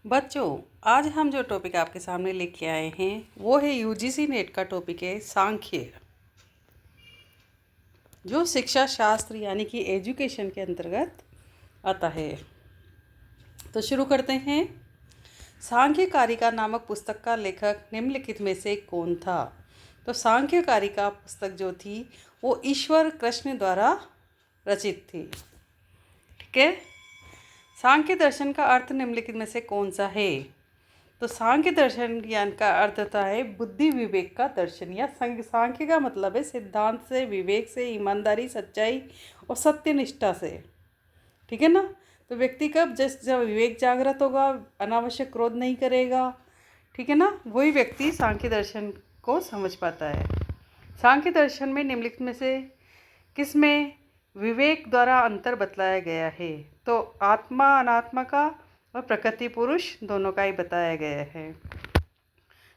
बच्चों, आज हम जो टॉपिक आपके सामने लेके आए हैं वो है यूजीसी नेट का टॉपिक है सांख्य, जो शिक्षा शास्त्र यानी कि एजुकेशन के अंतर्गत आता है। तो शुरू करते हैं। सांख्य कारिका नामक पुस्तक का लेखक निम्नलिखित में से कौन था? तो सांख्य कारिका पुस्तक जो थी वो ईश्वर कृष्ण द्वारा रचित थी। ठीक है। सांख्य दर्शन का अर्थ निम्नलिखित में से कौन सा है? तो सांख्य दर्शन ज्ञान का अर्थ होता है बुद्धि विवेक का दर्शन, या सांख्य का मतलब है सिद्धांत से, विवेक से, ईमानदारी, सच्चाई और सत्यनिष्ठा से। ठीक है ना। तो व्यक्ति जब विवेक जागृत होगा, अनावश्यक क्रोध नहीं करेगा, ठीक है ना, वही व्यक्ति सांख्य दर्शन को समझ पाता है। सांख्य दर्शन में निम्नलिखित में से किसमें विवेक द्वारा अंतर बतलाया गया है? तो आत्मा अनात्मा का और प्रकृति पुरुष दोनों का ही बताया गया है।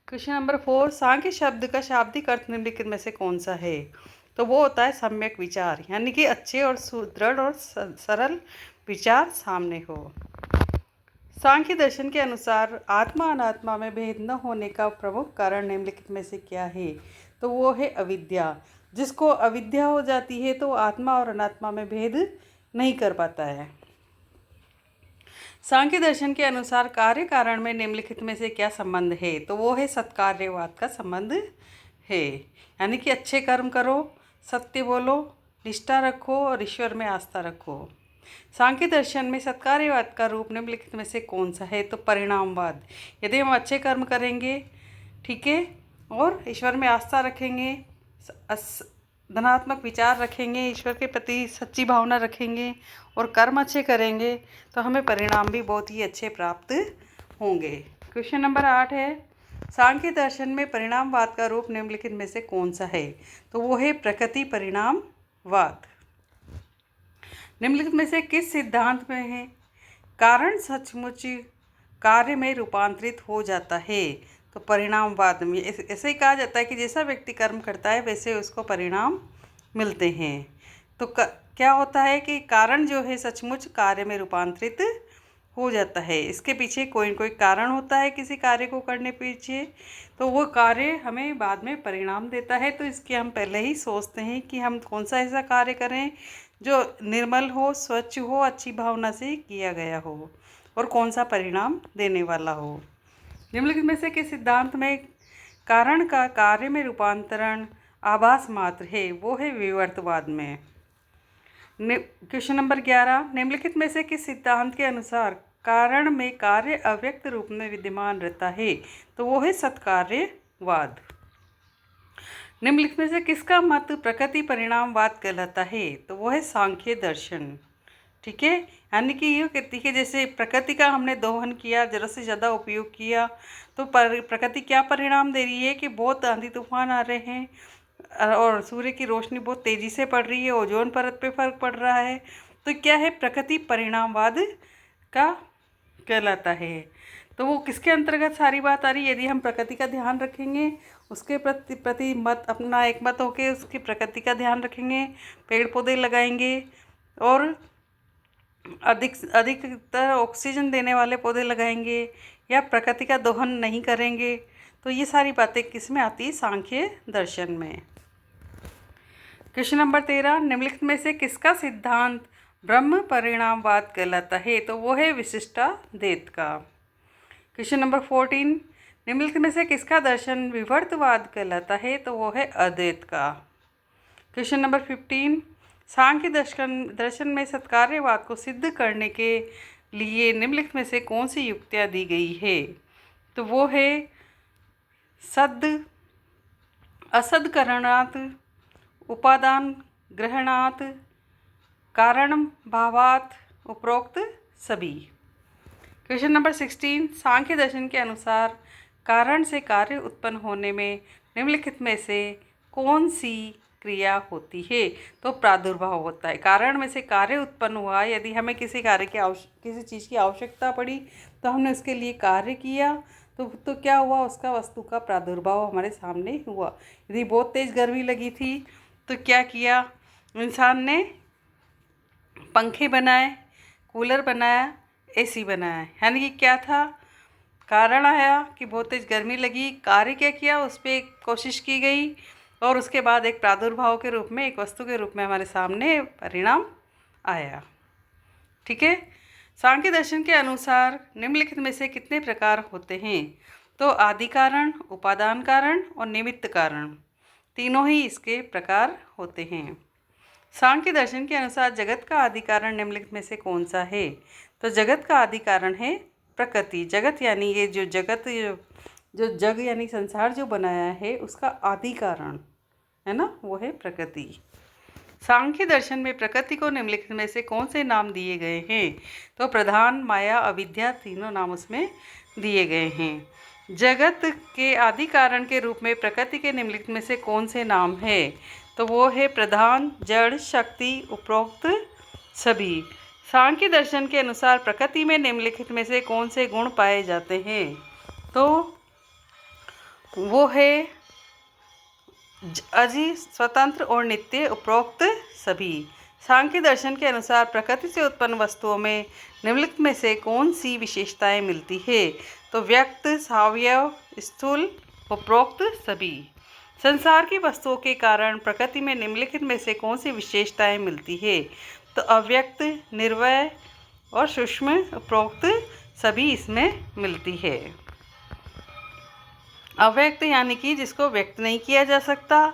क्वेश्चन नंबर 4, सांख्य शब्द का शाब्दिक अर्थ निम्नलिखित में से कौन सा है? तो वो होता है सम्यक विचार, यानी कि अच्छे और सुदृढ़ और सरल विचार सामने हो। सांख्य दर्शन के अनुसार आत्मा अनात्मा में भेद न होने का प्रमुख कारण निम्नलिखित में से क्या है? तो वो है अविद्या। जिसको अविद्या हो जाती है तो आत्मा और अनात्मा में भेद नहीं कर पाता है। सांख्य दर्शन के अनुसार कार्य कारण में निम्नलिखित में से क्या संबंध है? तो वो है सत्कार्यवाद का संबंध है, यानी कि अच्छे कर्म करो, सत्य बोलो, निष्ठा रखो और ईश्वर में आस्था रखो। सांख्य दर्शन में सत्कार्यवाद का रूप निम्नलिखित में से कौन सा है? तो परिणामवाद। यदि हम अच्छे कर्म करेंगे, ठीक है, और ईश्वर में आस्था रखेंगे, धनात्मक विचार रखेंगे, ईश्वर के प्रति सच्ची भावना रखेंगे और कर्म अच्छे करेंगे, तो हमें परिणाम भी बहुत ही अच्छे प्राप्त होंगे। क्वेश्चन नंबर 8 है, सांख्य दर्शन में परिणामवाद का रूप निम्नलिखित में से कौन सा है? तो वो है प्रकृति परिणामवाद। निम्नलिखित में से किस सिद्धांत में है कारण सचमुच कार्य में रूपांतरित हो जाता है? तो परिणामवाद में ऐसे ही कहा जाता है कि जैसा व्यक्ति कर्म करता है वैसे उसको परिणाम मिलते हैं। तो क्या होता है कि कारण जो है सचमुच कार्य में रूपांतरित हो जाता है। इसके पीछे कोई न कोई कारण होता है किसी कार्य को करने पीछे, तो वो कार्य हमें बाद में परिणाम देता है। तो इसके हम पहले ही सोचते हैं कि हम कौन सा ऐसा कार्य करें जो निर्मल हो, स्वच्छ हो, अच्छी भावना से किया गया हो और कौन सा परिणाम देने वाला हो। निम्नलिखित में से किस सिद्धांत में कारण का कार्य में रूपांतरण आभास मात्र है? वो है विवर्तवाद में। क्वेश्चन नंबर 11, निम्नलिखित में से किस सिद्धांत के अनुसार कारण में कार्य अव्यक्त रूप में विद्यमान रहता है? तो वो है सत्कार्यवाद। निम्नलिखित में से किसका मत प्रकृति परिणामवाद कहलाता है? तो वो है सांख्य दर्शन। ठीक है, यानी कि ये कहती है जैसे प्रकृति का हमने दोहन किया, ज़रूरत से ज़्यादा उपयोग किया, तो प्रकृति क्या परिणाम दे रही है कि बहुत आंधी तूफान आ रहे हैं और सूर्य की रोशनी बहुत तेज़ी से पड़ रही है, ओजोन परत पे फर्क पड़ रहा है। तो क्या है, प्रकृति परिणामवाद का कहलाता है। तो वो किसके अंतर्गत सारी बात आ रही है? यदि हम प्रकृति का ध्यान रखेंगे, उसके प्रति मत अपना एक मत होके उसकी प्रकृति का ध्यान रखेंगे, पेड़ पौधे लगाएंगे और अधिकतर ऑक्सीजन देने वाले पौधे लगाएंगे, या प्रकृति का दोहन नहीं करेंगे, तो ये सारी बातें किस में आती है? सांख्य दर्शन में। क्वेश्चन नंबर 13, निम्नलिखित में से किसका सिद्धांत ब्रह्म परिणामवाद कहलाता है? तो वो है विशिष्टाद्वैत का। क्वेश्चन नंबर 14, निम्नलिखित में से किसका दर्शन विवर्तवाद कहलाता है? तो वो है अद्वैत का। क्वेश्चन नंबर 15, सांख्य दर्शन में सत्कार्यवाद को सिद्ध करने के लिए निम्नलिखित में से कौन सी युक्तियाँ दी गई है? तो वो है सद असदकरणात्, उपादान ग्रहणात्, कारण भावात्, उपरोक्त सभी। क्वेश्चन नंबर 16, सांख्य दर्शन के अनुसार कारण से कार्य उत्पन्न होने में निम्नलिखित में से कौन सी क्रिया होती है? तो प्रादुर्भाव होता है। कारण में से कार्य उत्पन्न हुआ, यदि हमें किसी किसी चीज़ की आवश्यकता पड़ी तो हमने उसके लिए कार्य किया, तो क्या हुआ, उसका वस्तु का प्रादुर्भाव हमारे सामने हुआ। यदि बहुत तेज़ गर्मी लगी थी तो क्या किया, इंसान ने पंखे बनाए, कूलर बनाया, एसी बनाया, यानी कि क्या था, कारण आया कि बहुत तेज गर्मी लगी, कार्य क्या किया, उस पर कोशिश की गई और उसके बाद एक प्रादुर्भाव के रूप में, एक वस्तु के रूप में हमारे सामने परिणाम आया। ठीक है। सांख्य दर्शन के अनुसार निम्नलिखित में से कितने प्रकार होते हैं? तो आदि कारण, उपादान कारण और निमित्त कारण, तीनों ही इसके प्रकार होते हैं। सांख्य दर्शन के अनुसार जगत का आदि कारण निम्नलिखित में से कौन सा है? तो जगत का आदि कारण है प्रकृति। जगत यानी ये जो जगत, जो जग यानी संसार जो बनाया है, उसका आदि कारण है ना, वो है प्रकृति। सांख्य दर्शन में प्रकृति को निम्नलिखित में से कौन से नाम दिए गए हैं? तो प्रधान, माया, अविद्या, तीनों नाम उसमें दिए गए हैं। जगत के आदि कारण के रूप में प्रकृति के निम्नलिखित में से कौन से नाम है? तो वो है प्रधान, जड़, शक्ति, उपरोक्त सभी। सांख्य दर्शन के अनुसार प्रकृति में निम्नलिखित में से कौन से गुण पाए जाते हैं? तो वो है अजीब, स्वतंत्र और नित्य, उपरोक्त सभी। सांख्य दर्शन के अनुसार प्रकृति से उत्पन्न वस्तुओं में निम्नलिखित में से कौन सी विशेषताएं मिलती है? तो व्यक्त, सावयव, स्थूल, उपरोक्त सभी। संसार की वस्तुओं के कारण प्रकृति में निम्नलिखित में से कौन सी विशेषताएं मिलती है? तो अव्यक्त, निर्वय और सूक्ष्म, उपरोक्त सभी इसमें मिलती है। अव्यक्त यानी कि जिसको व्यक्त नहीं किया जा सकता,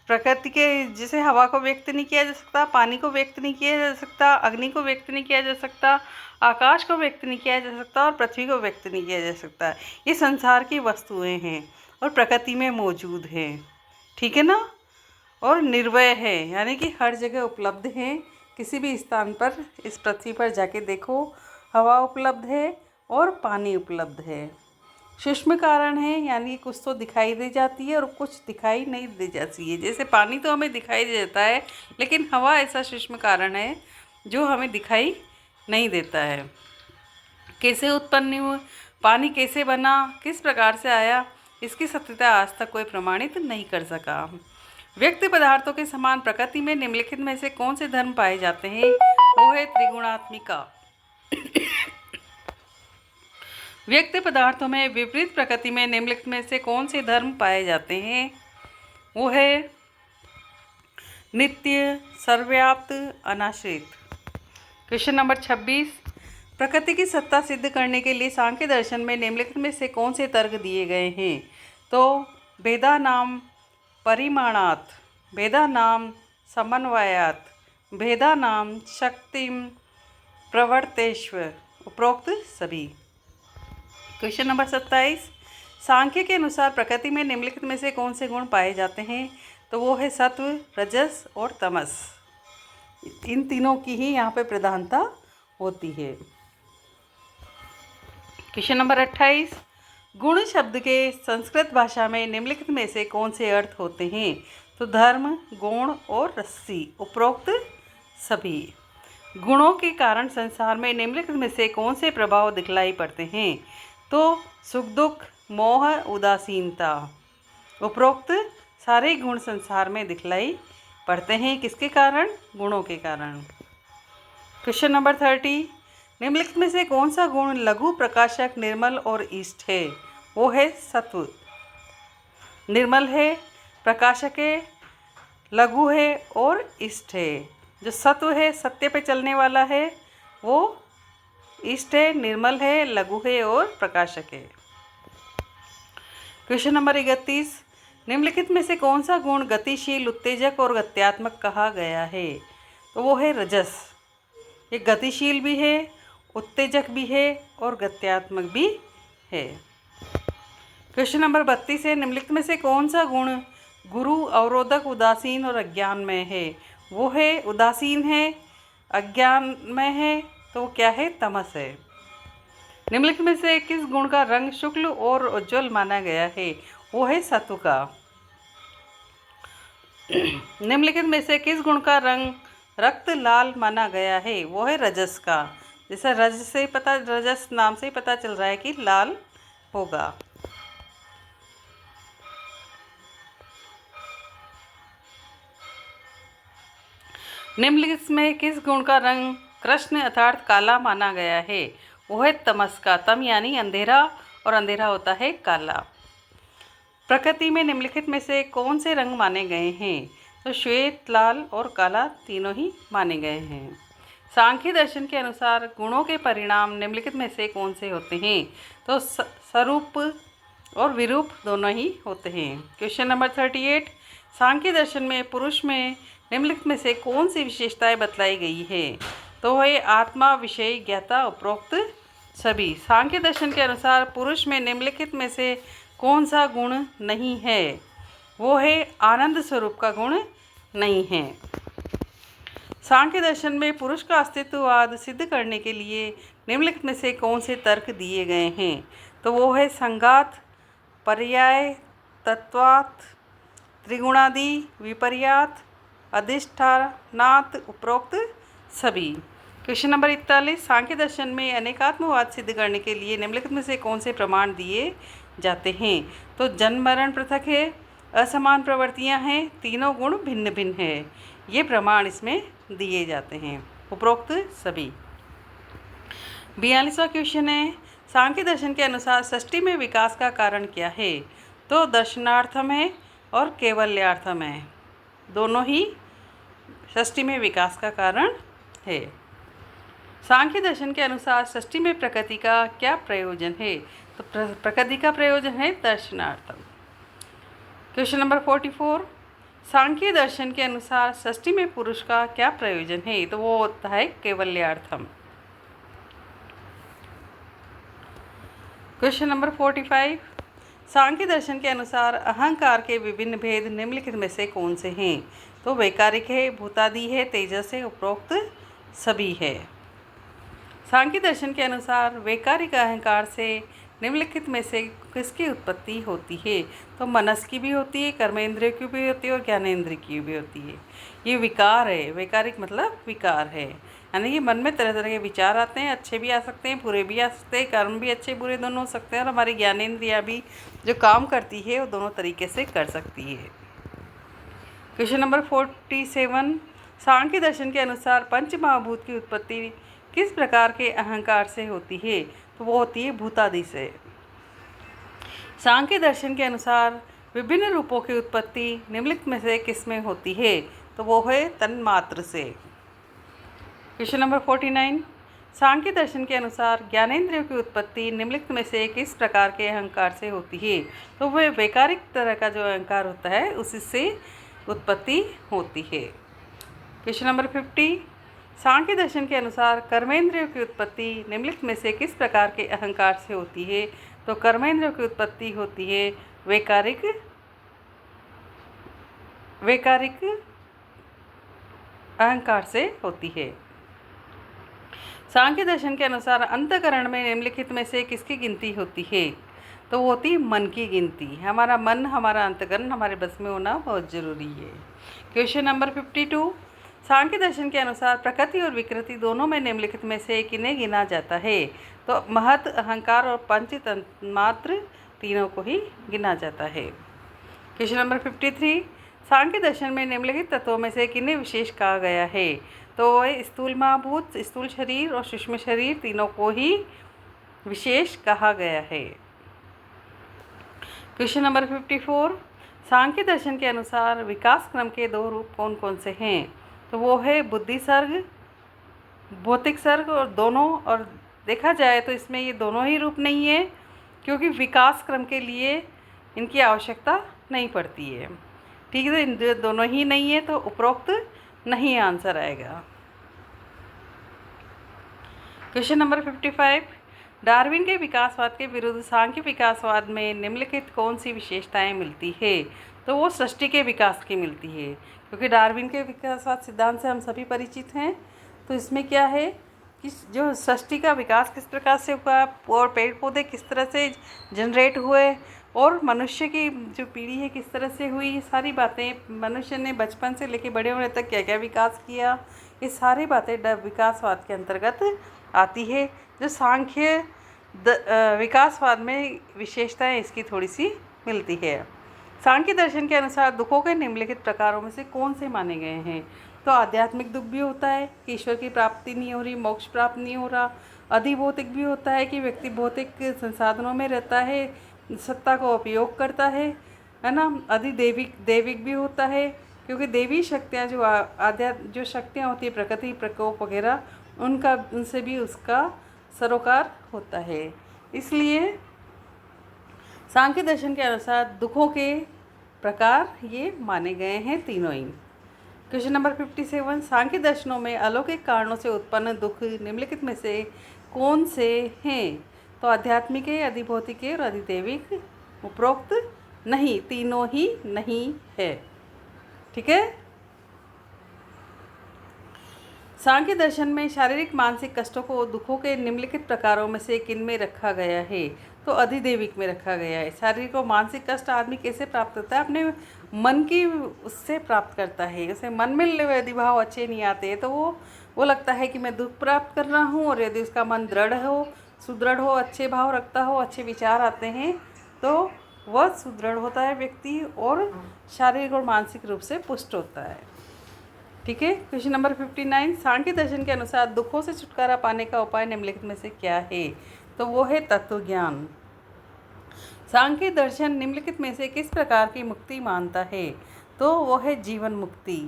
प्रकृति के, जैसे हवा को व्यक्त नहीं किया जा सकता, पानी को व्यक्त नहीं किया जा सकता, अग्नि को व्यक्त नहीं किया जा सकता, आकाश को व्यक्त नहीं किया जा सकता और पृथ्वी को व्यक्त नहीं किया जा सकता। ये संसार की वस्तुएं हैं और प्रकृति में मौजूद हैं। ठीक है ना। और निर्वय है यानी कि हर जगह उपलब्ध है। किसी भी स्थान पर इस पृथ्वी पर जाके देखो, हवा उपलब्ध है और पानी उपलब्ध है। सूक्ष्म कारण है यानी कुछ तो दिखाई दे जाती है और कुछ दिखाई नहीं दे जाती है। जैसे पानी तो हमें दिखाई दे जाता है, लेकिन हवा ऐसा सूक्ष्म कारण है जो हमें दिखाई नहीं देता है। कैसे उत्पन्न हुआ, पानी कैसे बना, किस प्रकार से आया, इसकी सत्यता आज तक कोई प्रमाणित नहीं कर सका। व्यक्त पदार्थों के समान प्रकृति में निम्नलिखित में से कौन से धर्म पाए जाते हैं? वो है त्रिगुणात्मिका। व्यक्त पदार्थों में विपरीत प्रकृति में निम्नलिखित में से कौन से धर्म पाए जाते हैं? वो है नित्य, सर्वव्याप्त, अनाश्रित। क्वेश्चन नंबर 26, प्रकृति की सत्ता सिद्ध करने के लिए सांख्य दर्शन में निम्नलिखित में से कौन से तर्क दिए गए हैं? तो भेदानाम परिमाणात्, भेदानाम समन्वयात्, भेदानाम शक्तिम प्रवर्तेष्व, उपरोक्त सभी। क्वेश्चन नंबर 27, सांख्य के अनुसार प्रकृति में निम्नलिखित में से कौन से गुण पाए जाते हैं? तो वो है सत्व, रजस और तमस। इन तीनों की ही यहाँ पे प्रधानता होती है। क्वेश्चन नंबर 28, गुण शब्द के संस्कृत भाषा में निम्नलिखित में से कौन से अर्थ होते हैं? तो धर्म, गुण और रस्सी, उपरोक्त सभी। गुणों के कारण संसार में निम्नलिखित में से कौन से प्रभाव दिखलाई पड़ते हैं? तो सुख दुख, मोह, उदासीनता, उपरोक्त सारे गुण संसार में दिखलाई पड़ते हैं। किसके कारण? गुणों के कारण। क्वेश्चन नंबर 30, निम्नलिखित में से कौन सा गुण लघु, प्रकाशक, निर्मल और इष्ट है? वो है सत्व। निर्मल है, प्रकाशक है, लघु है और इष्ट है। जो सत्व है, सत्य पे चलने वाला है, वो इष्ट है, निर्मल है, लघु है और प्रकाशक है। क्वेश्चन नंबर 31, निम्नलिखित में से कौन सा गुण गतिशील, उत्तेजक और गत्यात्मक कहा गया है? तो वो है रजस। ये गतिशील भी है, उत्तेजक भी है और गत्यात्मक भी है। क्वेश्चन नंबर 32 है, निम्नलिखित में से कौन सा गुण गुरु, अवरोधक, उदासीन और अज्ञानमय है? वो है उदासीन है, अज्ञानमय है, तो वो क्या है? तमस है। निम्नलिखित में से किस गुण का रंग शुक्ल और उज्ज्वल माना गया है? वो है सत्व का। निम्नलिखित में से किस गुण का रंग रक्त लाल माना गया है? वो है रजस का। जैसा रजस नाम से ही पता चल रहा है कि लाल होगा। निम्नलिखित में किस गुण का रंग कृष्ण अर्थात काला माना गया है? वो है तमस का। तम यानी अंधेरा और अंधेरा होता है काला। प्रकृति में निम्नलिखित में से कौन से रंग माने गए हैं? तो श्वेत, लाल और काला तीनों ही माने गए हैं। सांख्य दर्शन के अनुसार गुणों के परिणाम निम्नलिखित में से कौन से होते हैं? तो स्वरूप और विरूप दोनों ही होते हैं। क्वेश्चन नंबर 38, सांख्य दर्शन में पुरुष में निम्नलिखित में से कौन सी विशेषताएं बतलाई गई है? तो है आत्मा, विषय, ज्ञाता, उपरोक्त सभी। सांख्य दर्शन के अनुसार पुरुष में निम्नलिखित में से कौन सा गुण नहीं है? वो है आनंद स्वरूप का गुण नहीं है। सांख्य दर्शन में पुरुष का अस्तित्ववाद सिद्ध करने के लिए निम्नलिखित में से कौन से तर्क दिए गए हैं? तो वो है संघात, पर्याय, तत्वात्, त्रिगुणादि, विपर्यात, अधिष्ठानात्, उपरोक्त सभी। क्वेश्चन नंबर 41, सांख्य दर्शन में अनेकात्मवाद सिद्ध करने के लिए निम्नलिखित में से कौन से प्रमाण दिए जाते हैं? तो जन्म मरण पृथक है, असमान प्रवृत्तियां हैं, तीनों गुण भिन्न भिन्न है, ये प्रमाण इसमें दिए जाते हैं, उपरोक्त सभी। 42वां क्वेश्चन है, सांख्य दर्शन के अनुसार सृष्टि में विकास का कारण क्या है? तो दर्शनार्थम है और कैवल्यार्थम है, दोनों ही सृष्टि में विकास का कारण है। सांख्य दर्शन के अनुसार सृष्टि में प्रकृति का क्या प्रयोजन है? तो प्रकृति का प्रयोजन है दर्शनार्थम। क्वेश्चन नंबर 44, सांख्य दर्शन के अनुसार सृष्टि में पुरुष का क्या प्रयोजन है? तो वो होता है कैवल्यार्थम। क्वेश्चन नंबर 45, सांख्य दर्शन के अनुसार अहंकार के विभिन्न भेद निम्नलिखित में से कौन से हैं? तो वैकारिक है, भूतादि है, तेजस है, उपरोक्त सभी है। सांख्य दर्शन के अनुसार वैकारिक अहंकार से निम्नलिखित में से किसकी उत्पत्ति होती है? तो मनस की भी होती है, कर्मेंद्रिय की भी होती है और ज्ञानेंद्रिय की भी होती है। ये विकार है, वैकारिक मतलब विकार है, यानी कि मन में तरह तरह के विचार आते हैं, अच्छे भी आ सकते हैं, बुरे भी आ सकते हैं, कर्म भी अच्छे बुरे दोनों हो सकते हैं, और हमारी ज्ञानेंद्रिया भी जो काम करती है वो दोनों तरीके से कर सकती है। क्वेश्चन नंबर 47, सांख्य दर्शन के अनुसार पंच महाभूत की उत्पत्ति किस प्रकार के अहंकार से होती है? तो वो होती है भूतादि से। सांख्य दर्शन के अनुसार विभिन्न रूपों की उत्पत्ति निम्नलिखित में से किस में होती है? तो वो है तन्मात्र से। क्वेश्चन नंबर 49, सांख्य दर्शन के अनुसार ज्ञानेंद्रियों की उत्पत्ति निम्नलिखित में से किस प्रकार के अहंकार से होती है? तो वह वैकारिक तरह का जो अहंकार होता है उसी से उत्पत्ति होती है। क्वेश्चन नंबर 50, सांख्य दर्शन के अनुसार कर्मेंद्रियों की उत्पत्ति निम्नलिखित में से किस प्रकार के अहंकार से होती है? तो कर्मेंद्रियों की उत्पत्ति होती है वैकारिक अहंकार से होती है। सांख्य दर्शन के अनुसार अंतःकरण में निम्नलिखित में से किसकी गिनती होती है? तो वो होती है मन की गिनती। हमारा मन, हमारा अंतःकरण हमारे बस में होना बहुत ज़रूरी है। क्वेश्चन नंबर 52, सांख्य दर्शन के अनुसार प्रकृति और विकृति दोनों में निम्नलिखित में से किन्हें गिना जाता है? तो महत, अहंकार और पंच तन्मात्र तीनों को ही गिना जाता है। क्वेश्चन नंबर 53, सांख्य दर्शन में निम्नलिखित तत्वों में से किन्हें विशेष कहा गया है? तो वह स्थूल महाभूत, स्थूल शरीर और सूक्ष्म शरीर तीनों को ही विशेष कहा गया है। क्वेश्चन नंबर 54, सांख्य दर्शन के अनुसार विकास क्रम के दो रूप कौन कौन से हैं? तो वो है बुद्धि सर्ग, भौतिक सर्ग, और दोनों, और देखा जाए तो इसमें ये दोनों ही रूप नहीं है, क्योंकि विकास क्रम के लिए इनकी आवश्यकता नहीं पड़ती है। ठीक है, इन दोनों ही नहीं है तो उपरोक्त नहीं आंसर आएगा। क्वेश्चन नंबर 55, डार्विन के विकासवाद के विरुद्ध सांख्य विकासवाद में निम्नलिखित कौन सी विशेषताएं मिलती है? तो वो सृष्टि के विकास की मिलती है, क्योंकि डार्विन के विकासवाद सिद्धांत से हम सभी परिचित हैं। तो इसमें क्या है कि जो सृष्टि का विकास किस प्रकार से हुआ और पेड़ पौधे किस तरह से जनरेट हुए और मनुष्य की जो पीढ़ी है किस तरह से हुई, ये सारी बातें, मनुष्य ने बचपन से लेकर बड़े होने तक क्या क्या विकास किया, ये सारी बातें विकासवाद के अंतर्गत आती है। जो सांख्य विकासवाद में विशेषताएं इसकी थोड़ी सी मिलती है। सांख्य दर्शन के अनुसार दुखों के निम्नलिखित प्रकारों में से कौन से माने गए हैं? तो आध्यात्मिक दुख भी होता है कि ईश्वर की प्राप्ति नहीं हो रही, मोक्ष प्राप्त नहीं हो रहा, अधिभौतिक भी होता है कि व्यक्ति भौतिक संसाधनों में रहता है, सत्ता का उपयोग करता है ना। अधिदैविक दैविक भी होता है क्योंकि देवी शक्तियाँ जो आध्यात्म जो शक्तियाँ होती है, प्रकृति प्रकोप वगैरह, उनसे भी उसका सरोकार होता है। इसलिए सांख्य दर्शन के अनुसार दुखों के प्रकार ये माने गए हैं तीनों ही। क्वेश्चन नंबर 57, सांख्य दर्शनों में अलौकिक कारणों से उत्पन्न दुख निम्नलिखित में से कौन से हैं? तो आध्यात्मिक है, अधिभौतिक है और अधिदैविक। उपरोक्त नहीं, तीनों ही नहीं है। ठीक है। सांख्य दर्शन में शारीरिक मानसिक कष्टों को दुखों के निम्नलिखित प्रकारों में से किन में रखा गया है? तो अधिदैविक में रखा गया है। शारीरिक और मानसिक कष्ट आदमी कैसे प्राप्त करता है? अपने मन की उससे प्राप्त करता है। उसे मन में यदि भाव अच्छे नहीं आते तो वो लगता है कि मैं दुख प्राप्त कर रहा हूँ, और यदि उसका मन दृढ़ हो, सुदृढ़ हो, अच्छे भाव रखता हो, अच्छे विचार आते हैं तो वह सुदृढ़ होता है व्यक्ति और शारीरिक और मानसिक रूप से पुष्ट होता है। ठीक है। क्वेश्चन नंबर 59, सांख्य दर्शन के अनुसार दुखों से छुटकारा पाने का उपाय निम्नलिखित में से क्या है? तो वो है तत्व ज्ञान। सांख्य दर्शन निम्नलिखित में से किस प्रकार की मुक्ति मानता है? तो वो है जीवन मुक्ति।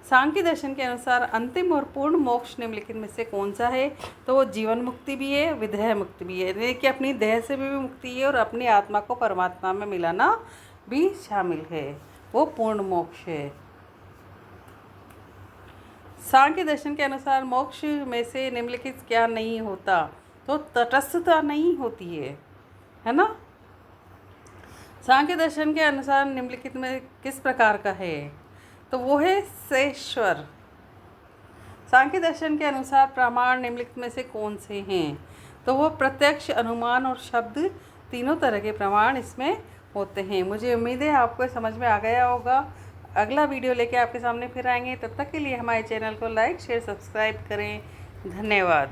सांख्य दर्शन के अनुसार अंतिम और पूर्ण मोक्ष निम्नलिखित में से कौन सा है? तो वो जीवन मुक्ति भी है, विदेह मुक्ति भी है, यानी कि अपनी देह से भी मुक्ति है और अपनी आत्मा को परमात्मा में मिलाना भी शामिल है, वो पूर्ण मोक्ष है। सांख्य दर्शन के अनुसार मोक्ष में से निम्नलिखित क्या नहीं होता? तो तटस्थता नहीं होती है ना। सांख्य दर्शन के अनुसार निम्नलिखित में किस प्रकार का है? तो वो है सेश्वर। सांख्य दर्शन के अनुसार प्रमाण निम्नलिखित में से कौन से हैं? तो वो प्रत्यक्ष, अनुमान और शब्द, तीनों तरह के प्रमाण इसमें होते हैं। मुझे उम्मीद है आपको समझ में आ गया होगा। अगला वीडियो लेके आपके सामने फिर आएंगे। तब तक के लिए हमारे चैनल को लाइक, शेयर, सब्सक्राइब करें। धन्यवाद।